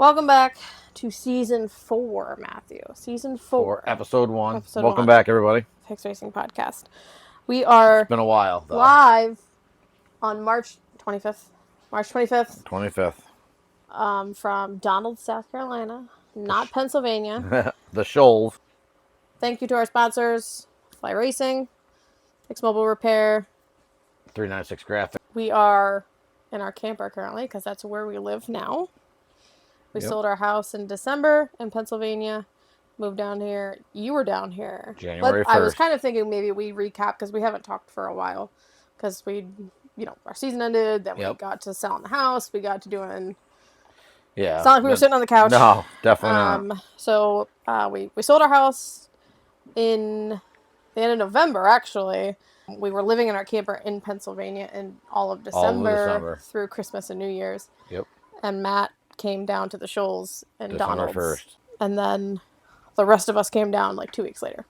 Welcome back to season 4, Matthew. Season 4. Episode 1. Episode Welcome 1. back, everybody. Fixed Racing Podcast. We are It's been a while, though. live on March 25th. March 25th. 25th. From Donald, South Carolina, not Pennsylvania. The Shoals. Thank you to our sponsors, Fly Racing, Fix Mobile Repair, 396 Graphic. We are in our camper currently because that's where we live now. We sold our house in December in Pennsylvania, moved down here. You were down here. January 1st. I was kind of thinking maybe we recap because we haven't talked for a while because our season ended, then we got to selling the house, we got to doing... Yeah. It's not like we were sitting on the couch. No, definitely not. So we sold our house in the end of November, actually. We were living in our camper in Pennsylvania in all of December. Through Christmas and New Year's. Yep. And Matt came down to the Shoals and Donald's. December 1st. And then the rest of us came down like 2 weeks later.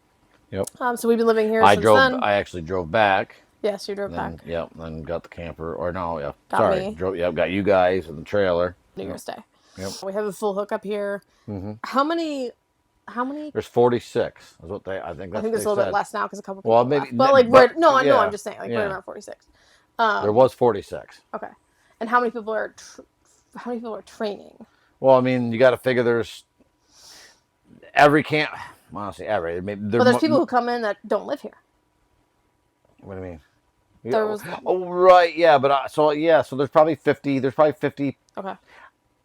Yep. So we've been living here since then. I actually drove back. Yes, you drove back. Yep, then got the camper. Or no, yeah. Got me. Got you guys in the trailer. New Year's Day. Yep. We have a full hookup here. Mm-hmm. How many? There's 46. Is what I think there's a little bit less now because a couple people well, maybe, left. But I'm just saying, we're around 46. There was 46. Okay. And how many people are training? Well, I mean, you got to figure there's every camp. Honestly, every. There's people who come in that don't live here. What do you mean? Right, yeah, but so there's probably 50. There's probably 50. Okay.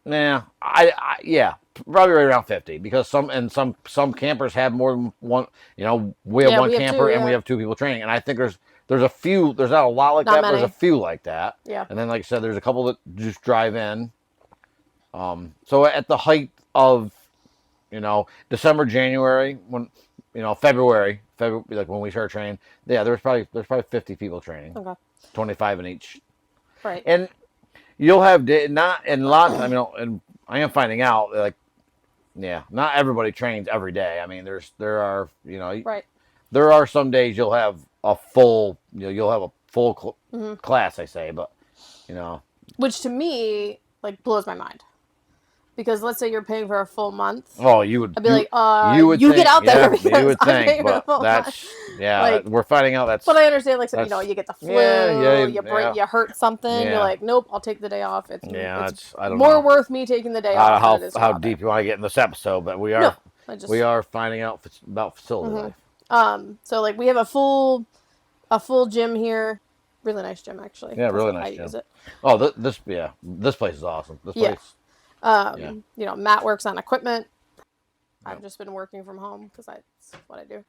Nah, probably right around 50 because some campers have more than one. We have one camper and we have 2 people training, and I think there's a few. There's not a lot like that. But there's a few like that. Yeah. And then, like I said, there's a couple that just drive in. So at the height of, December, January, February, like when we started training, there's probably 50 people training. Okay. 25 in each. Right. And you'll have not in lots. And I am finding out not everybody trains every day. I mean, there are right. There are some days you'll have a full class. I say, but which to me blows my mind. Because let's say you're paying for a full month. Oh, you would. I'd be you get out there because you would I'm think, but that's we're finding out that's. But I understand, you get the flu, you hurt something. Yeah. You're like, nope, I'll take the day off. It's I don't more know. Worth me taking the day off. How deep you want to get in this episode, but we are finding out about facility life. So we have a full gym here. Really nice gym, actually. Yeah, really nice gym. Use it. Oh, this place is awesome. This place. Matt works on equipment. I've just been working from home because that's what I do.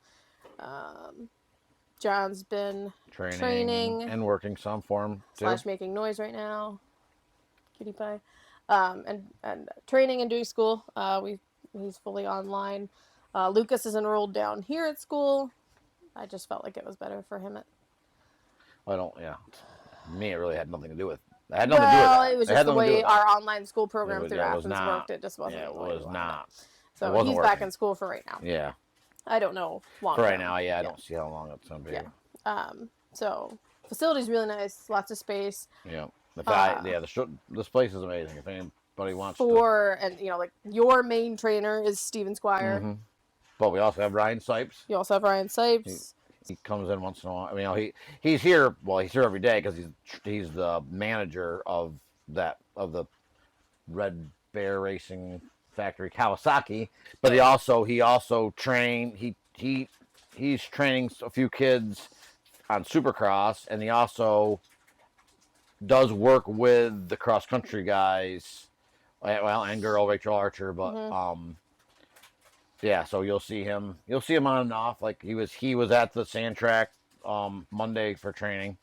John's been training and working some for him too. / making noise right now. Cutie pie. And training and doing school. He's fully online. Lucas is enrolled down here at school. I just felt like it was better for him Me, it really had nothing to do with. It had nothing to do with that. It was just the way our online school program through Athens worked. It just wasn't. It was not. So he's back in school for right now. Yeah. I don't know long for right now. Yeah, I don't see how long it's gonna be. Yeah. So facility's really nice. Lots of space. Yeah. This place is amazing. If anybody wants your main trainer is Steven Squire. Mm-hmm. But we also have Ryan Sipes. You also have Ryan Sipes. He comes in once in a while. I mean, he's here. Well, he's here every day because he's the manager of the Red Bear Racing Factory Kawasaki. But he also trained. He's training a few kids on Supercross, and he also does work with the cross country guys. Well, and girl Rachel Archer, but so you'll see him on and off. Like he was at the sand track Monday for training.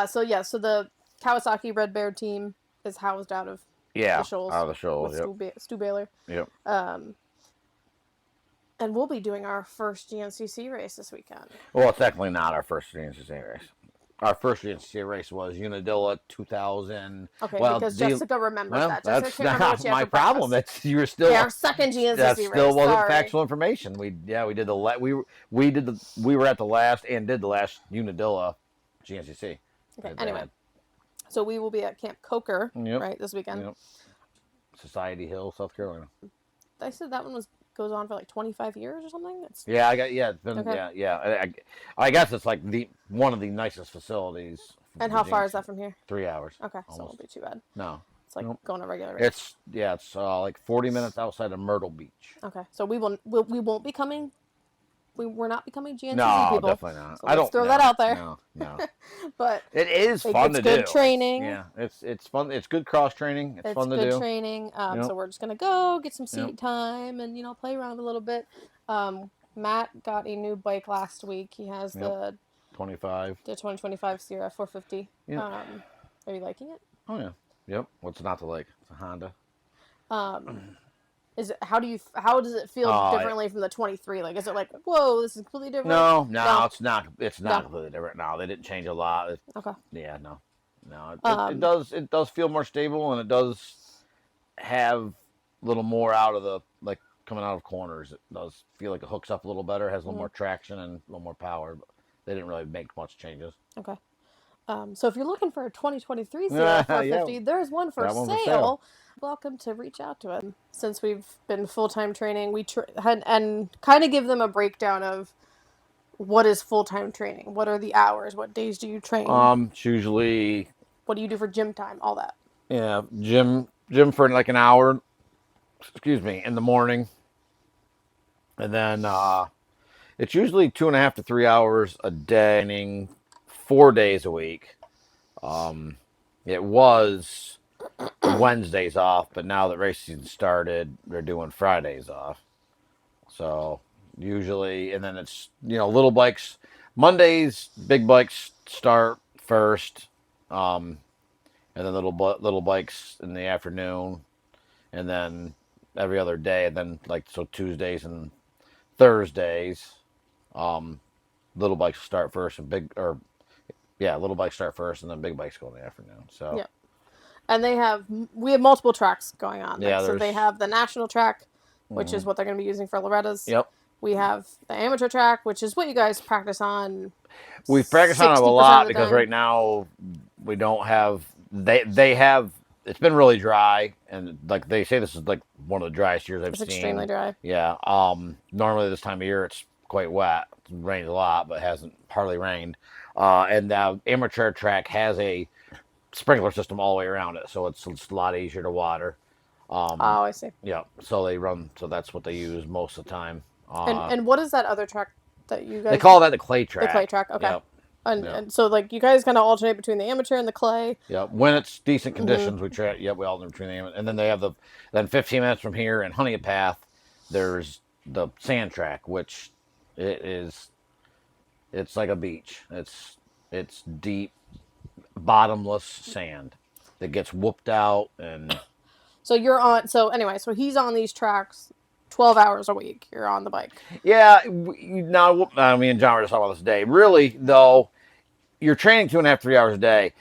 So the Kawasaki Red Bear team is housed out of the Shoals. Out of the Shoals, Stu Baylor. Yep. And we'll be doing our first GNCC race this weekend. Well, it's technically not our first GNCC race. Our first GNCC race was Unadilla 2000. Okay, because Jessica remembers that. That's not my problem. You were still our second GNCC race. That still wasn't factual information. We did we were at the last and did the last Unadilla GNCC. Okay. Anyway, so we will be at Camp Coker right this weekend. Society Hill, South Carolina. I said that one goes on for like 25 years or something. It's Yeah, I got yeah. It's been okay. yeah. I guess it's like the one of the nicest facilities for And how far Virginia. is that from here? 3 hours Okay, so it almost. won't be too bad. No, It's like nope. going a regular race. It's yeah. It's like 40 minutes outside of Myrtle Beach. Okay, so we won't be coming. We're not becoming GNCC No, people. definitely not. So I let's don't. throw that No, out there. no. But It is like, fun it's to good do. training. Yeah, it's fun. It's good cross training. It's fun to good do. training. Yep. So we're just gonna go get some Yep. seat time and play around a little bit. Matt got a new bike last week. He has Yep. 25. the 2025 Sierra 450. Yep. Are you liking it? Oh yeah. Yep. What's not to like? It's a Honda. How does it feel differently from the 23? Like, is it like, whoa, this is completely different? No, it's not. It's not No. completely different. No, they didn't change a lot. Okay. Yeah, no. It does feel more stable, and it does have a little more out of the like coming out of corners. It does feel like it hooks up a little better, has a little more traction and a little more power. But they didn't really make much changes. Okay. So if you're looking for a 2023 Sierra 450, there's one for sale. Welcome to reach out to him. Since we've been full-time training, we and kind of give them a breakdown of what is full-time training. What are the hours? What days do you train? It's usually what do you do for gym time? All that. Yeah, gym for like an hour. Excuse me, in the morning, and then it's usually 2.5 to 3 hours a day, 4 days a week. It was Wednesdays off, but now that racing started, they're doing Fridays off. So usually, and then it's little bikes. Mondays, big bikes start first, and then little bikes in the afternoon, and then every other day, and then so Tuesdays and Thursdays, little bikes start first and little bikes start first and then big bikes go in the afternoon. So yeah, and we have multiple tracks going on. Yeah, so they have the national track, which is what they're going to be using for Loretta's. Yep. We have the amateur track, which is what you guys practice on. We practice on it a lot because right now we don't have. They have. It's been really dry, and like they say, this is like one of the driest years I've seen. It's extremely dry. Yeah. Normally this time of year it's quite wet. It rains a lot, but it hasn't hardly rained. And the amateur track has a sprinkler system all the way around it, so it's a lot easier to water. I see. Yeah. So that's what they use most of the time. And what is that other track that you guys? They call that the clay track. The clay track. Okay. Yep. And so like you guys kind of alternate between the amateur and the clay. Yeah, when it's decent conditions, we alternate between the amateur, and then they have then 15 minutes from here in Honey Path, there's the sand track, which it's like a beach. It's deep, bottomless sand that gets whooped out, and so so he's on these tracks 12 hours a week. You're on the bike. Yeah. Now, me and John were just talking about this today. Really, though, you're training 2.5, 3 hours a day.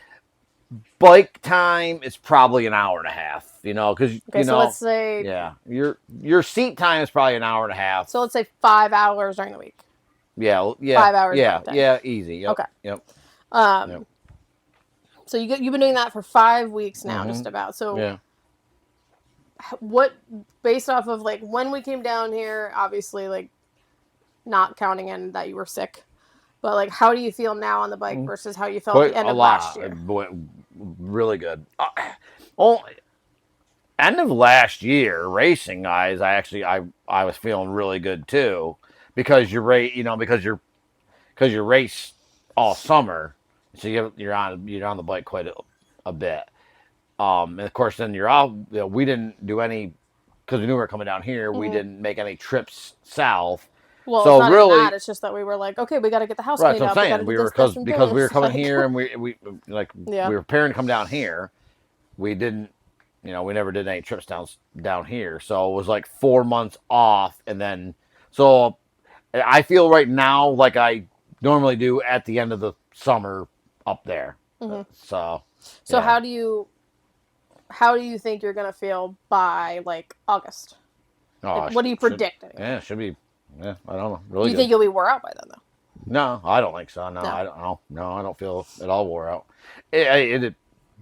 Bike time is probably an hour and a half. Because so let's say your seat time is probably an hour and a half. So let's say 5 hours during the week. Yeah. 5 hours. Yeah. Easy. Yep. Okay. Yep. So you've been doing that for 5 weeks now, just about. So yeah. What, based off of like when we came down here, obviously like not counting in that you were sick, but like how do you feel now on the bike versus how you felt at the end of last year? Really good. End of last year, racing guys, I was feeling really good too, because you race all summer, so you're on the bike quite a bit. And of course, then you're out. We didn't do any, because we knew we were coming down here. We didn't make any trips south. Well, so it's not really, even that. It's just that we were like, okay, we got to get the house cleaned up. Right, we were because we were coming here, and we were preparing to come down here. We didn't, we never did any trips down here. So it was like 4 months off, and then so I feel right now like I normally do at the end of the summer up there. So how do you think you're gonna feel by like August? What do you predict? It should be. Yeah, I don't know. Really, do you think you'll be wore out by then, though? No, I don't think so. No, I don't know. No, I don't feel at all wore out. The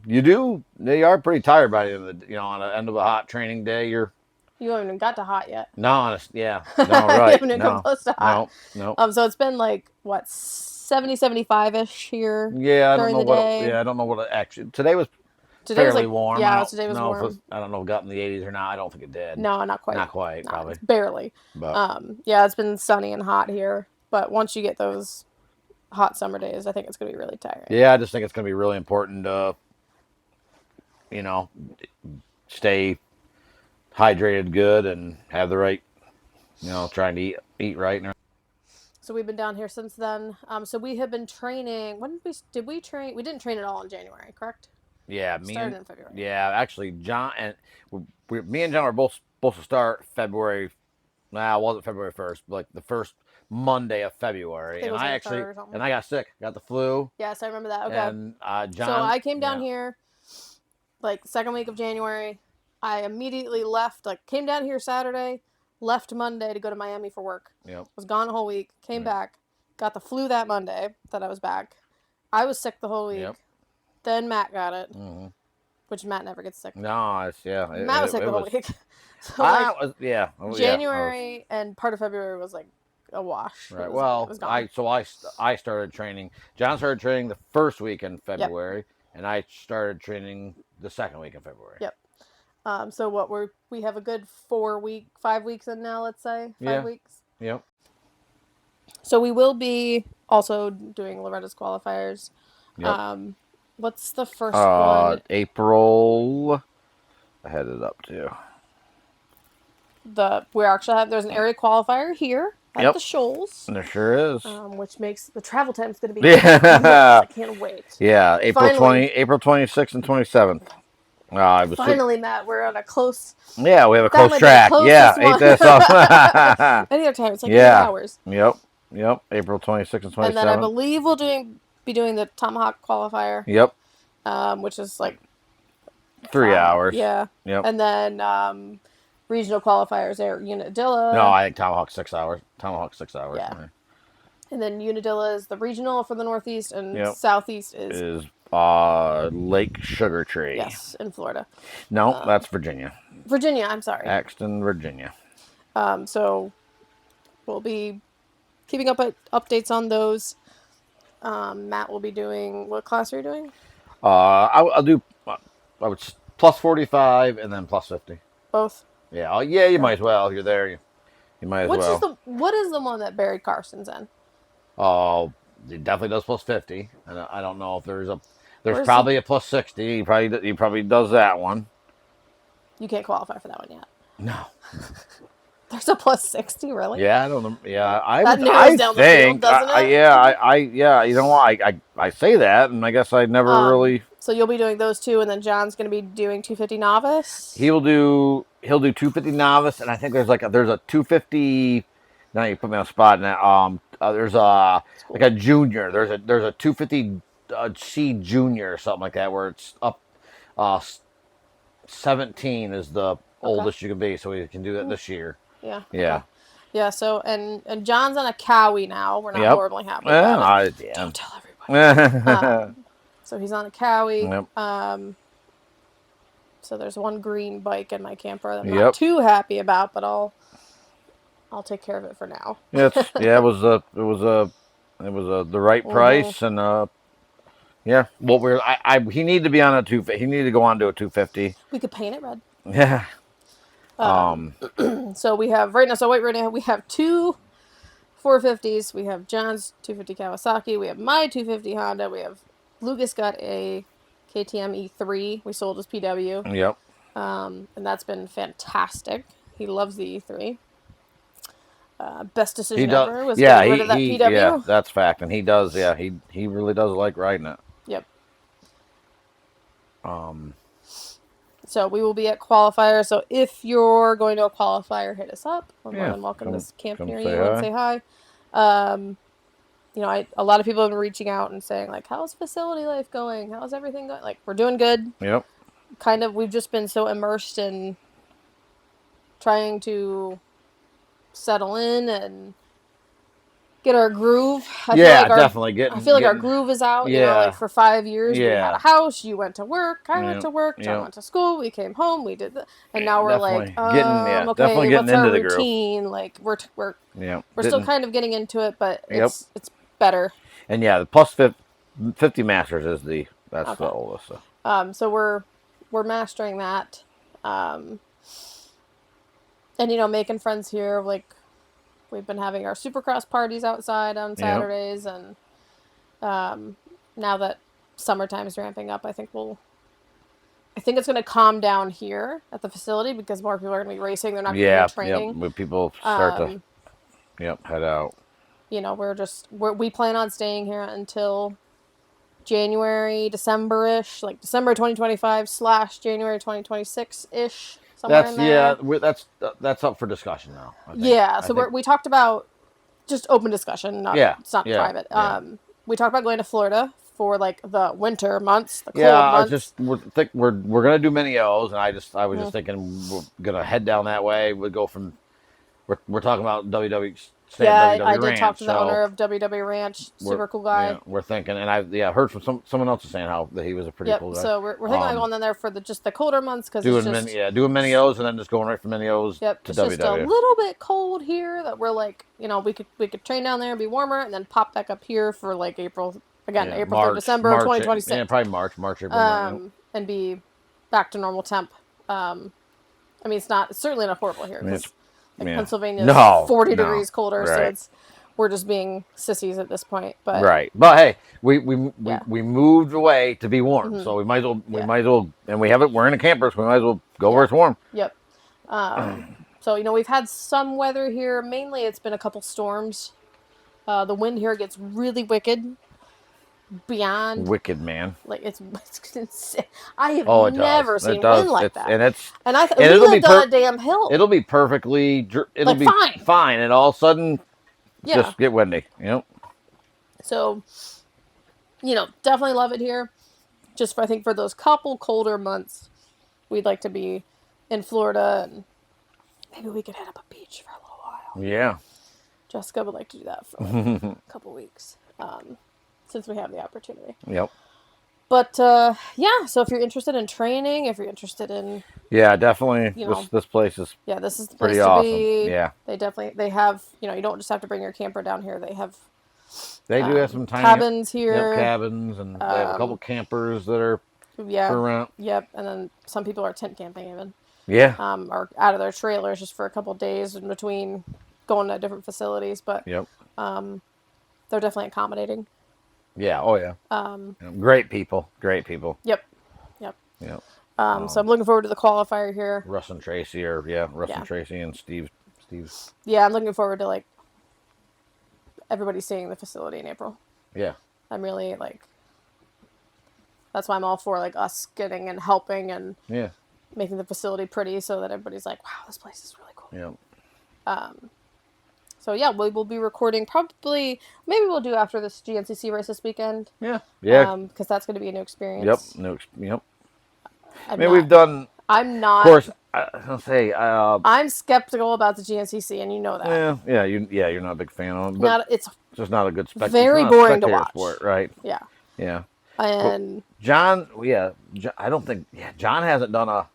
You do. They are pretty tired by the end of the, on the end of a hot training day. You haven't even got to hot yet. No, honest, yeah, You no, haven't right, even come no, close to hot. no, no. So it's been like what 70, 75-ish here Yeah, I don't during know the what. day. Yeah, I don't know what. Actually, today was Today was fairly like warm. I yeah, don't today was know if warm. I don't know if it got in the 80s or not. I don't think it did. No, not quite. Not quite, Not probably. barely. But Yeah, it's been sunny and hot here. But once you get those hot summer days, I think it's gonna be really tiring. yeah, I just think it's going to be really important to, you know, stay hydrated good and have the right, trying to eat right. So we've been down here since then. So we have been training. When did we train? We didn't train at all in January, correct? Yeah, Started in February. Yeah, actually, John and me and John were both supposed to start February. Nah, it wasn't February 1st, but like the first Monday of February, think it and was I like actually 3rd or something. and I got sick, got the flu, Yes, I remember that. Okay. and So John. I came down Yeah, here like second week of January. I immediately left. Like came down here Saturday, left Monday to go to Miami for work. Yep. Was gone a whole week. Came back, got the flu that Monday that I was back. I was sick the whole week. Yep. Then Matt got it, Mm-hmm. which Matt never gets sick. No, it's Matt was sick the whole was. week. So I like was yeah. Oh, January and part of February was like a wash. Right. It Well, was gone. I started training. John started training the first week in February, and I started training the second week in February. Yep. So what we have a good 5 weeks in now. Let's say 5 weeks. Yep. So we will be also doing Loretta's qualifiers. Yep. What's the first one? April. I had it up too. We actually have there's an area qualifier here at the Shoals. There sure is. Which makes the travel time's going to be yeah. I can't wait. Yeah, April 26th and 27th. Finally, Matt, we're on a close. Yeah, we have a close track. Yeah, ain't this up. Any other time, it's like 8 hours. Yep. April 26th and 27th. And then I believe we'll be doing the Tomahawk qualifier. Yep. Which is like 3 hours. Yeah. Yep. And then regional qualifiers are Unadilla. No, I think Tomahawk 6 hours. Tomahawk 6 hours. Yeah. And then Unadilla is the regional for the Northeast, and Southeast is Lake Sugar Tree. Yes, in Florida. No, that's Virginia. Virginia, I'm sorry. Axton, Virginia. So we'll be keeping up updates on those. Matt will be doing what class are you doing? I'll do. I would plus 45 and then plus 50. Both. Yeah. You might as well. You're there. You might as well. What is the one that Barry Carson's in? Oh, he definitely does plus 50. And I don't know if there's probably a plus 60. He probably does that one. You can't qualify for that one yet. No. There's a plus 60, really? Yeah, I don't know. Yeah, that narrows down the field, doesn't it? Yeah. You know what? I say that, and I guess I never really. So you'll be doing those two, and then John's going to be doing 250 novice. He'll do 250 novice, and I think there's a 250. Now you put me on the spot. Now there's a junior. There's a 250 C junior or something like that where it's up. 17 is the oldest you can be, so we can do that this year. Yeah. Yeah. Okay. Yeah. So and John's on a Cowie now. We're not horribly happy about it. Don't tell everybody. So he's on a Cowie. Yep. So there's one green bike in my camper that I'm not too happy about, but I'll take care of it for now. It was the right price, and he needed to be on a 250. He needed to go on to a 250. We could paint it red. Yeah. So we have right now we have two 450s. We have John's 250 Kawasaki. We have my 250 Honda. We have Lucas got a KTM E3. We sold his PW. Yep. And that's been fantastic. He loves the E3. Best decision ever was getting rid of that PW. Yeah, that's fact. And he does. Yeah, he really does like riding it. Yep. So we will be at qualifier. So if you're going to a qualifier, hit us up. We're more than welcome to camp near you and say hi. A lot of people have been reaching out and saying like, "How's facility life going? How's everything going?" Like, we're doing good. Yep. We've just been so immersed in trying to settle in and get our groove. Yeah, definitely I feel like our getting. groove is out. You know, like Yeah, for 5 years we had a yeah, house. You went to work. I went yeah, to work. John yeah. went to school. We came home. We did and now we're like, Definitely getting. Yeah, definitely okay, getting what's our into the groove. routine? Like Yeah, we're still didn't. kind of getting into it, but Yep. it's better. And yeah, the plus 50 masters is that's the Okay. oldest. So. So we're mastering that. Um, and making friends here. Like we've been having our supercross parties outside on Yep. Saturdays, and now that summertime is ramping up, I think it's going to calm down here at the facility because more people are going to be racing. They're not going to be here Yeah. Yep. training. When people start to Um, head out. we plan on staying here until January, December-ish, like December 2025 / January 2026-ish, somewhere in That's yeah. there. That's up for discussion now. I think. Yeah, I so think. we talked about just open discussion, not Yeah. it's not Yeah. private. Yeah. We talked about going to Florida for like the winter months, the Yeah, cold I just months. we're gonna do mini O's, and I was just Mm. thinking we're gonna head down that way. We go from we're talking about WW staying at Yeah, I WW did talk Ranch, to the so owner of WW Ranch, we're super cool guy. we're thinking, and I heard from someone else saying how that he was a pretty Yep. cool guy. So we're thinking about going in there for just the colder months because it's just Doing mini O's, and then just going right from mini O's yep, to it's just a WW. little bit cold here that we're like, we could train down there and be warmer and then pop back up here for like April again, Yeah, April through December of March, yeah, 2026. probably March, April, May. And be back to normal temp. I mean, it's certainly not horrible here because like Yeah, Pennsylvania is no, 40 no, degrees colder, so right, we're just being sissies at this point. But right. But hey, we we, we yeah, we moved away to be warm, mm-hmm. so we Yeah, might as well, and we have it. We're in a camper, so we might as well go where yeah, it's warm. yep. So we've had some weather here. Mainly, it's been a couple storms. The wind here gets really wicked, beyond Wicked man. like it's insane. I have Oh, it does. never It seen wind does. like that. And And we lived on a damn hill, it'll be perfectly. It'll like be fine. fine, and all of a sudden, Yeah. just get windy. So, definitely love it here. Just I think for those couple colder months, we'd like to be in Florida, and maybe we could hit up a beach for a little while. Yeah. Jessica would like to do that for like a couple weeks, since we have the opportunity. Yep. But yeah, so if you're interested in training, if you're interested in Yeah, definitely. you know, This place is this is the place pretty to awesome. be. Yeah. They have you don't just have to bring your camper down here. They have They do have some tiny cabins here. cabins, and they have a couple campers that are for rent. Yep, and then some people are tent camping even. Yeah. Or out of their trailers just for a couple days in between going to different facilities, but Yep. they're definitely accommodating. Yeah. Oh yeah. Great people. Great people. Yep. Yep. Yep. So I'm looking forward to the qualifier here. Russ and Tracy and Tracy and Steve. Yeah, I'm looking forward to like everybody seeing the facility in April. Yeah. I'm really like that's why I'm all for like us getting and helping and making the facility pretty so that everybody's like, wow, this place is really cool. Yeah. So yeah, we will be recording maybe we'll do after this GNCC race this weekend. Yeah. Yeah. Because that's going to be a new experience. Yep. We've done. I'm not. Of course, I'll say. I'm skeptical about the GNCC, and you know that. Yeah. You're not a big fan of it, but it's just not a good spectator. Very boring to watch. Sport, right? Yeah. Yeah. And John, I don't think. Yeah, John hasn't done a.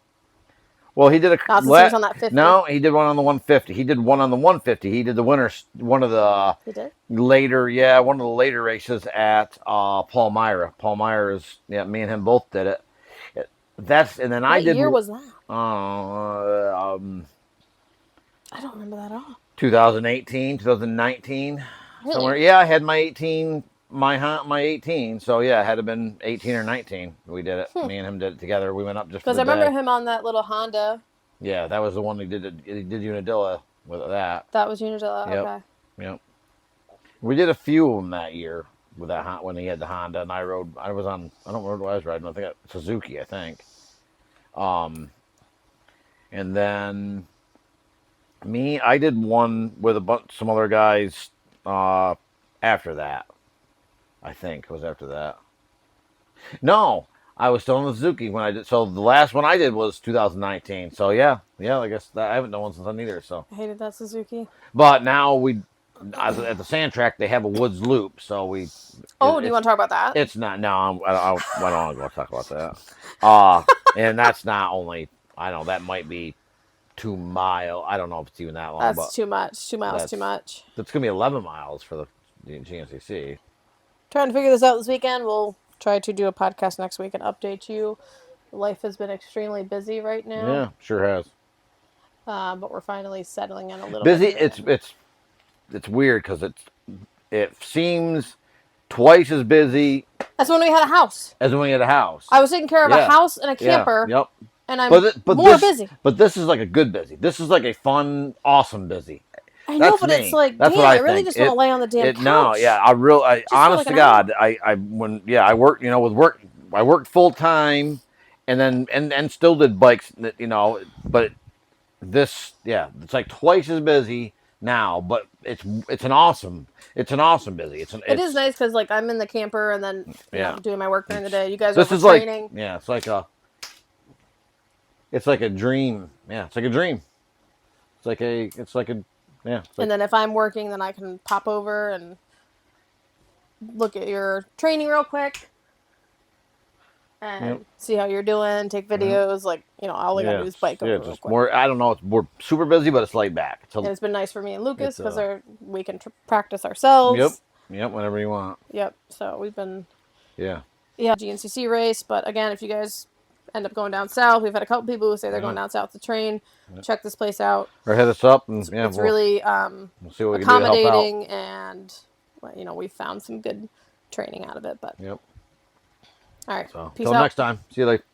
Well, he did a. Not since he was on that 50. No, he did one on the 150. He did one on the 150. He did the winners. One of the. He did. Later, one of the later races at Palmyra. Palmyra is me and him both did it. I did. What year was that? I don't remember that at all. 2018, 2019, really? Somewhere. Yeah, I had my 18. My 18, so yeah, it had to have been 18 or 19. We did it. Me and him did it together. We went up just because I remember him on that little Honda. Yeah, that was the one he did Unadilla with that. That was Unadilla. Yep. Okay. Yep. We did a few of them that year with that when he had the Honda, and I was on. I don't remember what I was riding. I think Suzuki. I think. And then I did one with some other guys after that. I think it was after that. No, I was still in the Suzuki when I did. So the last one I did was 2019. So yeah. I guess I haven't done one since then either. So I hated that Suzuki. but now at the sand track they have a woods loop, so we. Oh, do you want to talk about that? It's not. No, I don't want to go talk about that. And that's not only. I don't know that might be 2 mile. I don't know if it's even that long. That's but too much. 2 miles too much. That's gonna be 11 miles for the GNCC. Trying to figure this out this weekend. We'll try to do a podcast next week and update you. Life has been extremely busy right now. Yeah, sure has. But we're finally settling in a little Busy. bit. It's weird because it seems twice as busy That's when we had a house. as when we had a house. I was taking care of a house and a camper. Yeah, yep. And I'm but more busy. But this is like a good busy. This is like a fun, awesome busy. I know, but it's like, damn, I really just want to lay on the damn couch. No, yeah, honest to God, I worked, I worked full time, and then and still did bikes, but it's like twice as busy now, but it's an awesome busy. It is nice because like I'm in the camper and then doing my work during the day. You guys this are is training. It's like a dream. Yeah, it's like a dream. And then if I'm working, then I can pop over and look at your training real quick and see how you're doing, take videos. Like, all I got to do is bike over real quick. More, I don't know, we're super busy, but it's laid back. And it's been nice for me and Lucas because we can practice ourselves. Yep, whenever you want. Yep, so we've been... Yeah, GNCC race, but again, if you guys end up going down south, we've had a couple people who say they're going down south to train. Check this place out, or hit us up, and it's really we'll see what we accommodating, can do to help and we found some good training out of it. But yep. All right, So peace till out. next time, see you later.